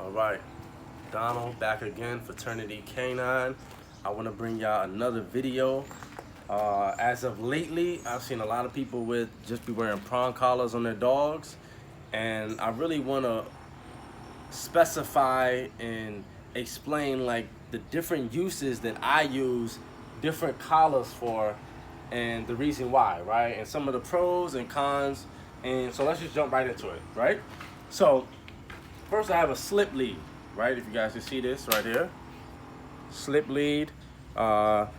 All right, Donald back again, Fraternity Canine. I want to bring y'all another video. As of lately, I've seen a lot of people with just be wearing prong collars on their dogs, and I really want to specify and explain like the different uses that I use different collars for, and the reason why, right? And some of the pros and cons. And so let's just jump right into it, right? So first, I have a slip lead, right? If you guys can see this right here, slip lead. The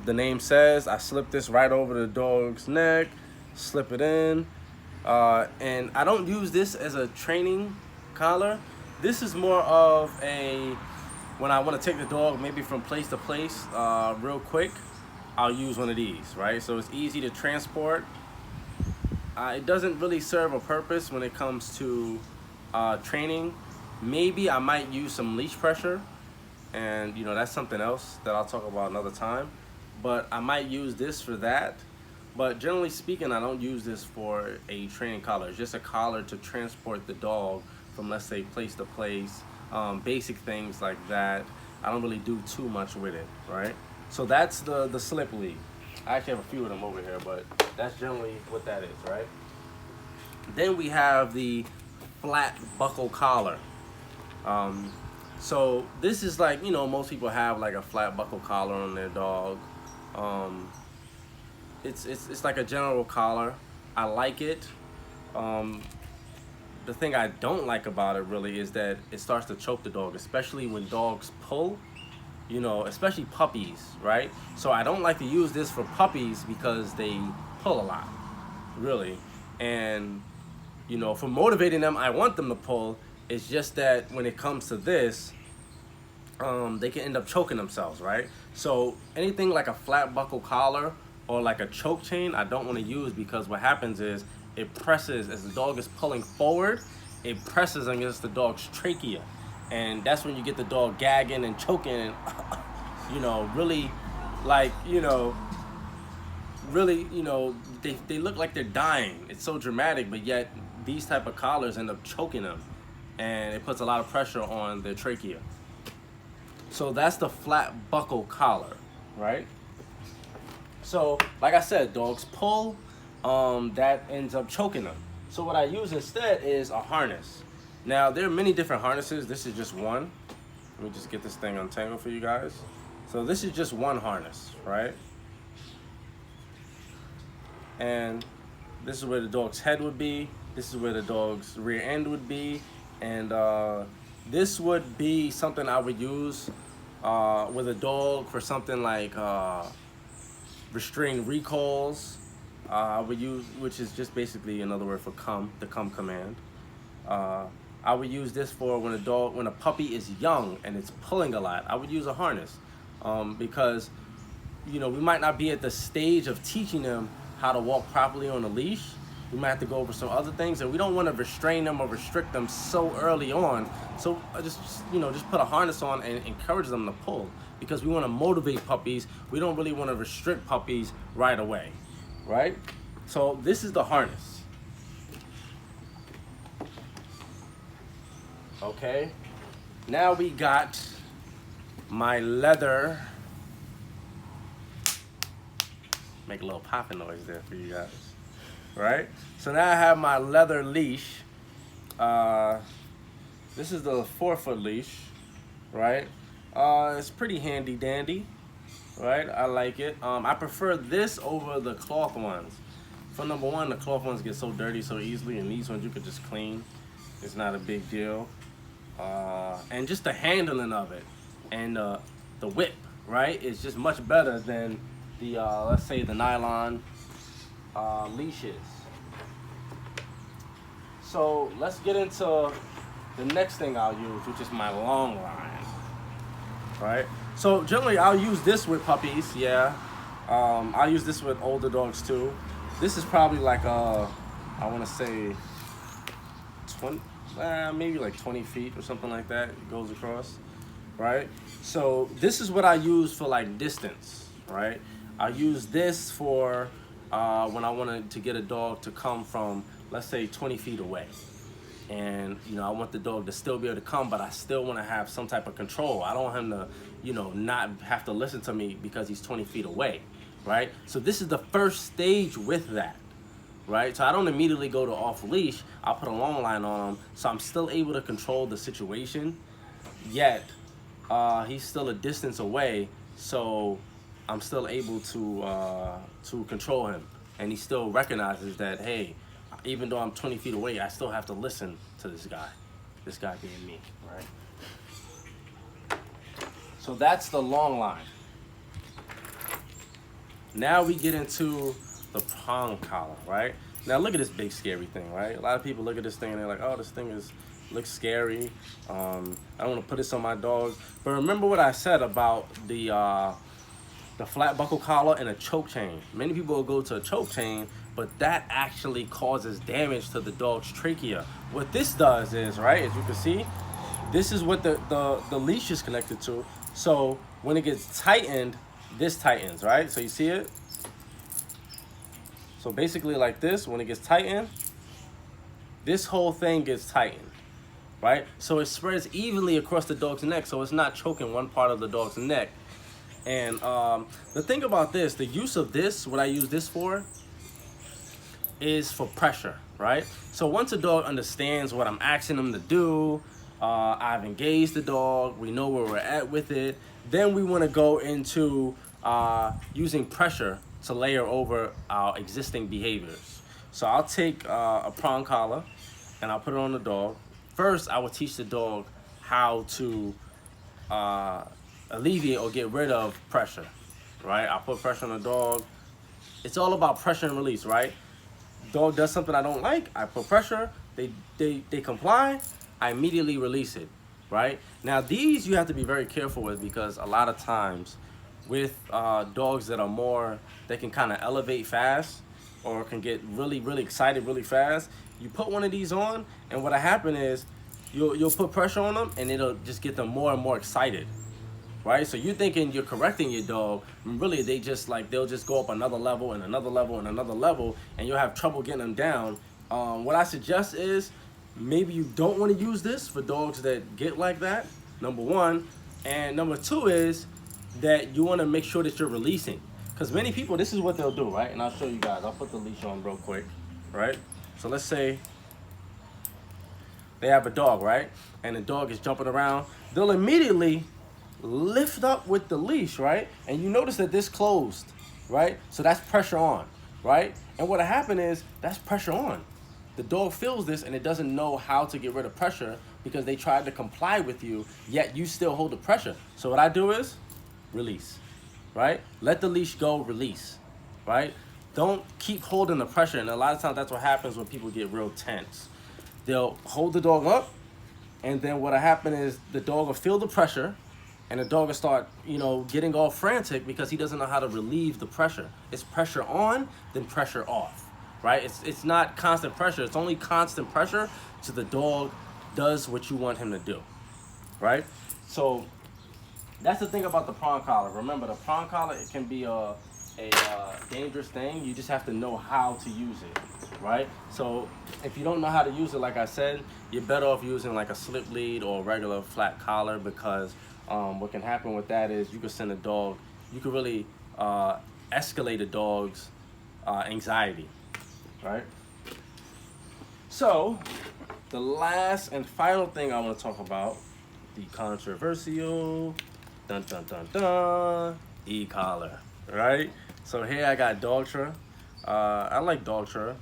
name says, I slip this right over the dog's neck, slip it in. And I don't use this as a training collar. This is more of a, when I want to take the dog maybe from place to place real quick, I'll use one of these, right? So it's easy to transport. It doesn't really serve a purpose when it comes to training. Maybe I might use some leash pressure, and that's something else that I'll talk about another time, but I might use this for that. But generally speaking, I don't use this for a training collar. It's just a collar to transport the dog from, let's say, place to place, basic things like that. I don't really do too much with it, right? So that's the slip lead. I actually have a few of them over here, but that's generally what that is, right? Then we have the flat buckle collar. So this is like, most people have like a flat buckle collar on their dog. It's like a general collar. I like it. The thing I don't like about it really is that it starts to choke the dog, especially when dogs pull, especially puppies, right? So I don't like to use this for puppies because they pull a lot, really. And, for motivating them, I want them to pull. It's just that when it comes to this, they can end up choking themselves, right? So anything like a flat buckle collar or like a choke chain, I don't want to use, because what happens is it presses, as the dog is pulling forward, it presses against the dog's trachea. And that's when you get the dog gagging and choking and, really like, they look like they're dying. It's so dramatic, but yet these type of collars end up choking them, and it puts a lot of pressure on their trachea. So that's the flat buckle collar, right? So like I said, dogs pull, that ends up choking them. So what I use instead is a harness. Now there are many different harnesses. This is just one. Let me just get this thing untangled for you guys. So this is just one harness, right? And this is where the dog's head would be. This is where the dog's rear end would be. And this would be something I would use with a dog for something like restrained recalls. I would use, which is just basically another word for come, the come command. I would use this for when a puppy is young and it's pulling a lot. I would use a harness because we might not be at the stage of teaching them how to walk properly on a leash. We might have to go over some other things, and we don't want to restrain them or restrict them so early on. So I just put a harness on and encourage them to pull, because we want to motivate puppies. We don't really want to restrict puppies right away, right? So this is the harness. Okay. Now we got my leather. Make a little popping noise there for you guys. Right? So now I have my leather leash. This is the 4-foot leash, right? It's pretty handy dandy, right? I like it. I prefer this over the cloth ones. For number one, the cloth ones get so dirty so easily, and these ones you could just clean. It's not a big deal. And just the handling of it and the whip, right? It's just much better than the, let's say, the nylon leashes. So let's get into the next thing I'll use, which is my long line, right? So generally I'll use this with puppies, yeah. I'll use this with older dogs too. This is probably like I want to say 20, maybe like 20 feet or something like that. It goes across, right? So this is what I use for like distance, right? I use this for when I wanted to get a dog to come from, let's say, 20 feet away. and I want the dog to still be able to come, but I still want to have some type of control. I don't want him to not have to listen to me because he's 20 feet away, right? So this is the first stage with that, right? So I don't immediately go to off leash. I'll put a long line on him, so I'm still able to control the situation, yet he's still a distance away, so I'm still able to control him, and he still recognizes that, hey, even though I'm 20 feet away, I still have to listen to this guy being me, right? So that's the long line. Now we get into the prong collar, right? Now look at this big scary thing, right? A lot of people look at this thing and they're like, oh, this thing looks scary. I don't want to put this on my dog. But remember what I said about the flat buckle collar and a choke chain. Many people will go to a choke chain, but that actually causes damage to the dog's trachea. What this does is, right, as you can see, this is what the leash is connected to. So when it gets tightened, this tightens, right? So you see it? So basically like this, when it gets tightened, this whole thing gets tightened, right? So it spreads evenly across the dog's neck, so it's not choking one part of the dog's neck. And the thing about this, the use of this, what I use this for, is for pressure, right? So once a dog understands what I'm asking them to do, I've engaged the dog, we know where we're at with it, then we want to go into using pressure to layer over our existing behaviors. So I'll take a prong collar and I'll put it on the dog. First, I will teach the dog how to alleviate or get rid of pressure, right? I'll put pressure on the dog. It's all about pressure and release, right? Dog does something I don't like, I put pressure, they comply, I immediately release it, right? Now these you have to be very careful with, because a lot of times with dogs that are more, they can kind of elevate fast or can get really, really excited really fast, you put one of these on, and what'll happen is you'll put pressure on them and it'll just get them more and more excited. Right? So you're thinking you're correcting your dog, and really they'll just go up another level and another level and another level, and you'll have trouble getting them down. What I suggest is maybe you don't want to use this for dogs that get like that, number one. And number two is that you want to make sure that you're releasing. Because many people, this is what they'll do, right? And I'll show you guys. I'll put the leash on real quick, right? So let's say they have a dog, right? And the dog is jumping around. They'll immediately lift up with the leash, right? And you notice that this closed, right? So that's pressure on, right? And what'll happen is that's pressure on. The dog feels this and it doesn't know how to get rid of pressure because they tried to comply with you, yet you still hold the pressure. So what I do is release, right? Let the leash go, release, right? Don't keep holding the pressure. And a lot of times that's what happens when people get real tense. They'll hold the dog up, and then what'll happen is the dog will feel the pressure, and the dog will start, getting all frantic because he doesn't know how to relieve the pressure. It's pressure on, then pressure off, right? It's not constant pressure. It's only constant pressure till the dog does what you want him to do, right? So that's the thing about the prong collar. Remember, the prong collar, it can be a dangerous thing. You just have to know how to use it, right? So if you don't know how to use it, like I said, you're better off using like a slip lead or a regular flat collar, because what can happen with that is you could send a dog, you could really escalate a dog's anxiety, right? So the last and final thing I want to talk about, the controversial, dun dun dun dun, e-collar, right? So here I got Dogtra. I like Dogtra.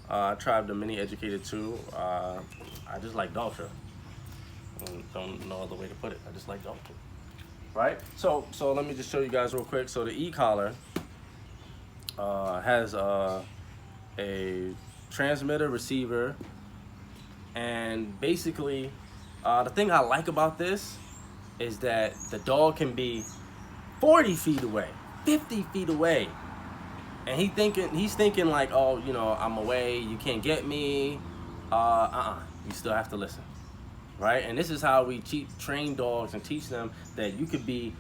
I tried the Mini Educated too. I just like Dogtra. Don't know other way to put it. I just like Dogtra, right? So let me just show you guys real quick. So the e-collar has a transmitter, receiver, and basically the thing I like about this is that the dog can be 40 feet away, 50 feet away, and he's thinking like, oh, I'm away, you can't get me. You still have to listen, right? And this is how we train dogs and teach them that you could be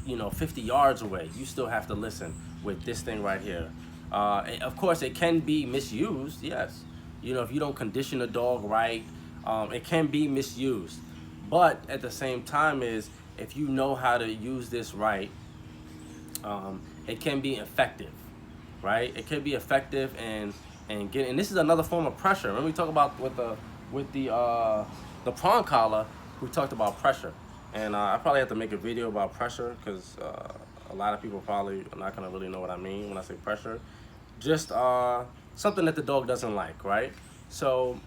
50 yards away, you still have to listen with this thing right here. And of course it can be misused, yes. If you don't condition a dog right, It can be misused, but at the same time is if you know how to use this right, it can be effective, right? It can be effective and this is another form of pressure. When we talk about the prong collar, we talked about pressure, and I probably have to make a video about pressure because a lot of people probably are not gonna really know what I mean when I say pressure. Just something that the dog doesn't like, right? So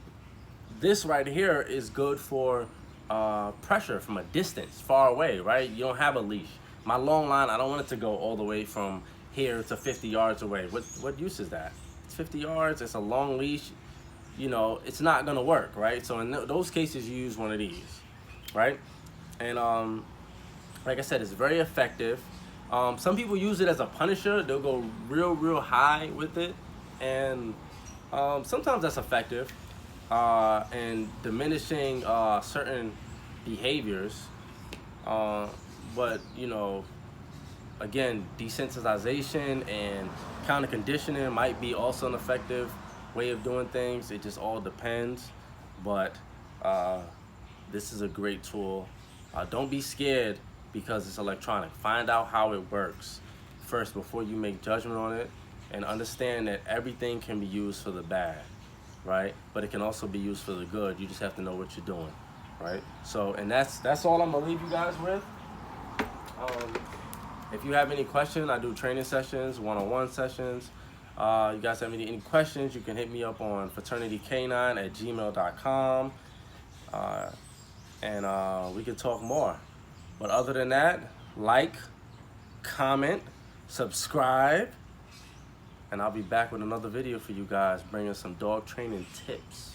this right here is good for pressure from a distance, far away, right? You don't have a leash. My long line, I don't want it to go all the way from here to 50 yards away. What use is that? It's 50 yards, it's a long leash, you know, it's not gonna work, right? So in those cases, you use one of these, right? And like I said, it's very effective. Some people use it as a punisher. They'll go real high with it, and sometimes that's effective in diminishing certain behaviors. But you know, again, desensitization and counter conditioning might be also an effective way of doing things. It just all depends. But this is a great tool. Don't be scared because it's electronic. Find out how it works first before you make judgment on it, and understand that everything can be used for the bad, right? But it can also be used for the good. You just have to know what you're doing, right? So, and that's all I'm gonna leave you guys with. If you have any questions, I do training sessions, one-on-one sessions. You guys have any questions, you can hit me up on fraternityk9@gmail.com, and we can talk more. But other than that, like, comment, subscribe, and I'll be back with another video for you guys, bringing some dog training tips.